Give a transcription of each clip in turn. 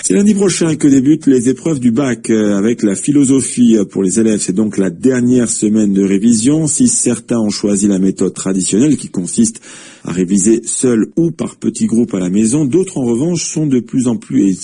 C'est lundi prochain que débutent les épreuves du bac avec la philosophie pour les élèves. C'est donc la dernière semaine de révision. Si certains ont choisi la méthode traditionnelle qui consiste à réviser seul ou par petits groupes à la maison, d'autres en revanche sont de plus en plus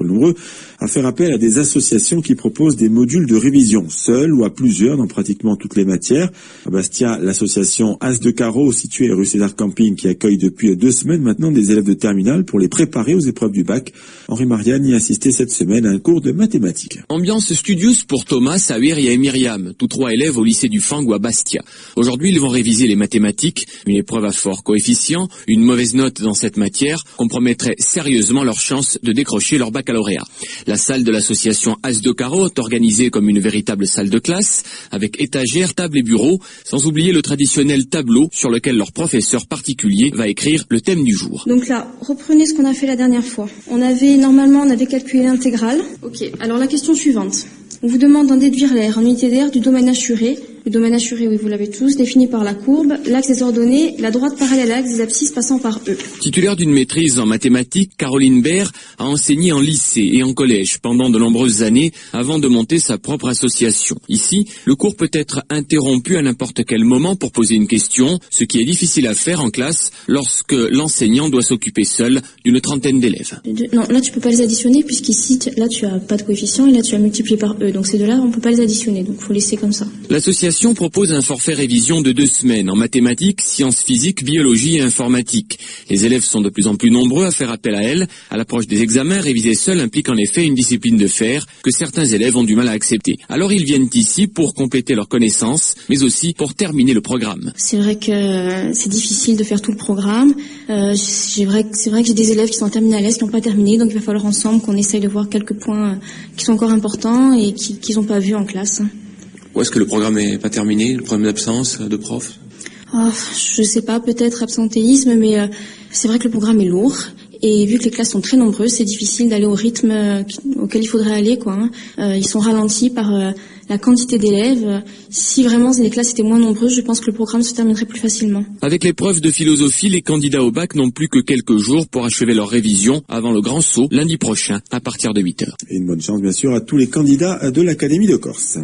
nombreux à faire appel à des associations qui proposent des modules de révision, seuls ou à plusieurs dans pratiquement toutes les matières. À Bastia, l'association As de Carreau, située rue César Camping, qui accueille depuis 2 semaines maintenant des élèves de terminale pour les préparer aux épreuves du bac. Henri Marianne y a assisté cette semaine à un cours de mathématiques. Ambiance studieuse pour Thomas, Sawir et Myriam, tous 3 élèves au lycée du Fang ou à Bastia. Aujourd'hui, ils vont réviser les mathématiques, une épreuve à fort coefficient. Une mauvaise note dans cette matière compromettrait sérieusement leur chance de décrocher leur baccalauréat. La salle de l'association As de Carreau est organisée comme une véritable salle de classe, avec étagères, tables et bureaux, sans oublier le traditionnel tableau sur lequel leur professeur particulier va écrire le thème du jour. Donc là, reprenez ce qu'on a fait la dernière fois. On avait calculé l'intégrale. Ok, alors la question suivante. On vous demande d'en déduire l'aire en unité d'aire du domaine assuré. Le domaine assuré, oui, vous l'avez tous, défini par la courbe, l'axe des ordonnées, la droite parallèle à l'axe des abscisses passant par E. Titulaire d'une maîtrise en mathématiques, Caroline Baird a enseigné en lycée et en collège pendant de nombreuses années avant de monter sa propre association. Ici, le cours peut être interrompu à n'importe quel moment pour poser une question, ce qui est difficile à faire en classe lorsque l'enseignant doit s'occuper seul d'une 30aine d'élèves. Non, là tu peux pas les additionner puisqu'ici, là tu as pas de coefficient et là tu as multiplié par E. Donc ces deux-là, on peut pas les additionner, donc faut laisser comme ça. L'association propose un forfait révision de 2 semaines en mathématiques, sciences physiques, biologie et informatique. Les élèves sont de plus en plus nombreux à faire appel à elle. À l'approche des examens, réviser seul implique en effet une discipline de fer que certains élèves ont du mal à accepter. Alors ils viennent ici pour compléter leurs connaissances, mais aussi pour terminer le programme. C'est vrai que c'est difficile de faire tout le programme. C'est vrai que j'ai des élèves qui sont en terminale S qui n'ont pas terminé, donc il va falloir ensemble qu'on essaye de voir quelques points qui sont encore importants et qu'ils n'ont pas vus en classe. Ou est-ce que le programme n'est pas terminé, le problème d'absence de profs? Je sais pas, peut-être absentéisme, mais c'est vrai que le programme est lourd. Et vu que les classes sont très nombreuses, c'est difficile d'aller au rythme auquel il faudrait aller, quoi. Ils sont ralentis par la quantité d'élèves. Si vraiment les classes étaient moins nombreuses, je pense que le programme se terminerait plus facilement. Avec l'épreuve de philosophie, les candidats au bac n'ont plus que quelques jours pour achever leur révision avant le grand saut lundi prochain à partir de 8h. Et une bonne chance bien sûr à tous les candidats de l'Académie de Corse.